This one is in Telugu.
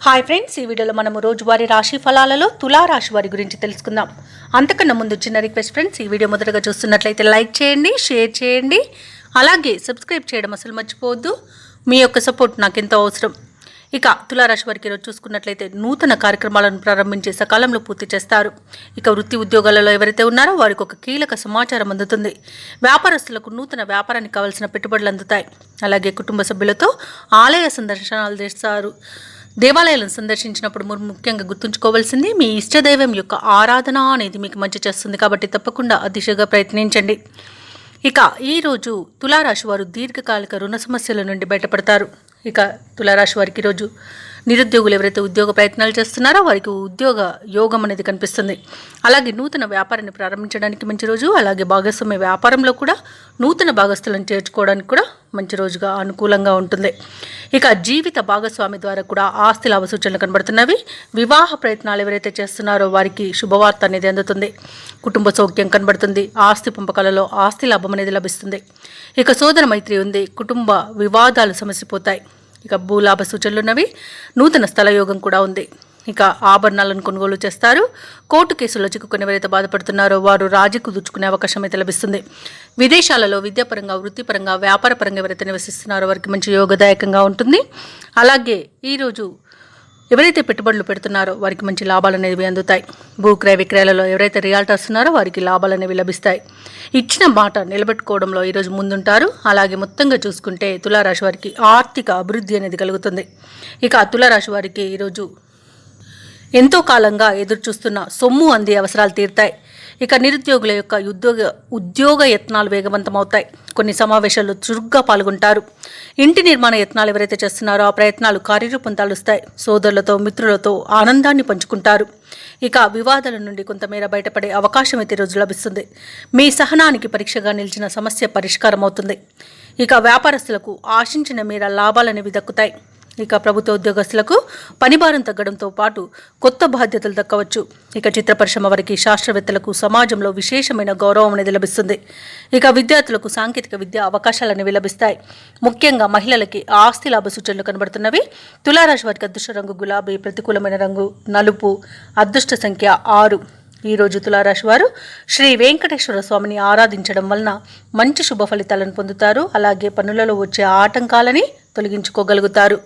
హాయ్ ఫ్రెండ్స్, ఈ వీడియోలో మనము రోజువారీ రాశి ఫలాలలో తులారాశి వారి గురించి తెలుసుకుందాం. అంతకన్నా ముందు చిన్న రిక్వెస్ట్ ఫ్రెండ్స్, ఈ వీడియో మొదటగా చూస్తున్నట్లయితే లైక్ చేయండి, షేర్ చేయండి, అలాగే సబ్స్క్రైబ్ చేయడం అసలు మర్చిపోవద్దు. మీ యొక్క సపోర్ట్ నాకు ఎంతో అవసరం. ఇక తులారాశి వారికి ఈరోజు చూసుకున్నట్లయితే నూతన కార్యక్రమాలను ప్రారంభించి సకాలంలో పూర్తి చేస్తారు. ఇక వృత్తి ఉద్యోగాలలో ఎవరైతే ఉన్నారో వారికి ఒక కీలక సమాచారం అందుతుంది. వ్యాపారస్తులకు నూతన వ్యాపారానికి కావాల్సిన పెట్టుబడులు అందుతాయి. అలాగే కుటుంబ సభ్యులతో ఆలయ సందర్శనాలు చేస్తారు. దేవాలయాలను సందర్శించినప్పుడు ముఖ్యంగా గుర్తుంచుకోవాల్సింది మీ ఇష్టదైవం యొక్క ఆరాధన అనేది మీకు మంచి చేస్తుంది. కాబట్టి తప్పకుండా ఆ దిశగా ప్రయత్నించండి. ఇక ఈరోజు తులారాశి వారు దీర్ఘకాలిక రుణ సమస్యల నుండి బయటపడతారు. ఇక తులారాశి వారికి ఈరోజు నిరుద్యోగులు ఎవరైతే ఉద్యోగ ప్రయత్నాలు చేస్తున్నారో వారికి ఉద్యోగ యోగం అనేది కనిపిస్తుంది. అలాగే నూతన వ్యాపారాన్ని ప్రారంభించడానికి మంచి రోజు. అలాగే భాగస్వామ్య వ్యాపారంలో కూడా నూతన భాగస్థులను చేర్చుకోవడానికి కూడా మంచి రోజుగా అనుకూలంగా ఉంటుంది. ఇక జీవిత భాగస్వామి ద్వారా కూడా ఆస్తి లాభ సూచనలు కనబడుతున్నవి. వివాహ ప్రయత్నాలు ఎవరైతే చేస్తున్నారో వారికి శుభవార్త అనేది అందుతుంది. కుటుంబ సౌఖ్యం కనబడుతుంది. ఆస్తి పంపకాలలో ఆస్తి లాభం అనేది లభిస్తుంది. ఇక సోదర మైత్రి ఉంది. కుటుంబ వివాదాలు సమసిపోతాయి. ఇక భూలాభ సూచనలు ఉన్నవి. నూతన స్థల యోగం కూడా ఉంది. ఇక ఆభరణాలను కొనుగోలు చేస్తారు. కోర్టు కేసుల్లో చిక్కుకుని ఎవరైతే బాధపడుతున్నారో వారు రాజీకు దుచ్చుకునే అవకాశం అయితే లభిస్తుంది. విదేశాలలో విద్యాపరంగా, వృత్తిపరంగా, వ్యాపారపరంగా ఎవరైతే నివసిస్తున్నారో వారికి మంచి యోగదాయకంగా ఉంటుంది. అలాగే ఈరోజు ఎవరైతే పెట్టుబడులు పెడుతున్నారో వారికి మంచి లాభాలు అనేవి అందుతాయి. భూక్రయ విక్రయాలలో ఎవరైతే రియాల్టర్స్ ఉన్నారో వారికి లాభాలు అనేవి లభిస్తాయి. ఇచ్చిన మాట నిలబెట్టుకోవడంలో ఈరోజు ముందుంటారు. అలాగే మొత్తంగా చూసుకుంటే తులారాశి వారికి ఆర్థిక అభివృద్ధి అనేది కలుగుతుంది. ఇక తులారాశి వారికి ఈరోజు ఎంతో కాలంగా ఎదురు చూస్తున్న సొమ్ము అంది అవసరాలు తీరుతాయి. ఇక నిరుద్యోగుల యొక్క ఉద్యోగ యత్నాలు వేగవంతమవుతాయి. కొన్ని సమావేశాల్లో చురుగ్గా పాల్గొంటారు. ఇంటి నిర్మాణ యత్నాలు ఎవరైతే చేస్తున్నారో ఆ ప్రయత్నాలు కార్యరూపం దాలుస్తాయి. సోదరులతో, మిత్రులతో ఆనందాన్ని పంచుకుంటారు. ఇక వివాదాల నుండి కొంతమేర బయటపడే అవకాశం అయితే రోజు లభిస్తుంది. మీ సహనానికి పరీక్షగా నిలిచిన సమస్య పరిష్కారం అవుతుంది. ఇక వ్యాపారస్తులకు ఆశించిన మేర లాభాలనేవి దక్కుతాయి. ఇక ప్రభుత్వ ఉద్యోగస్తులకు పనిభారం తగ్గడంతో పాటు కొత్త బాధ్యతలు దక్కవచ్చు. ఇక చిత్ర పరిశ్రమ వారికి, శాస్త్రవేత్తలకు సమాజంలో విశేషమైన గౌరవం అనేది లభిస్తుంది. ఇక విద్యార్థులకు సాంకేతిక విద్య అవకాశాలు అనేవి లభిస్తాయి. ముఖ్యంగా మహిళలకి ఆస్తి లాభ సూచనలు కనబడుతున్నవి. తులారాశి వారికి అదృష్ట రంగు గులాబీ, ప్రతికూలమైన రంగు నలుపు, అదృష్ట సంఖ్య 6. ఈరోజు తులారాశి వారు శ్రీ వెంకటేశ్వర స్వామిని ఆరాధించడం వలన మంచి శుభ ఫలితాలను పొందుతారు. అలాగే పనులలో వచ్చే ఆటంకాలని తొలగించుకోగలుగుతారు.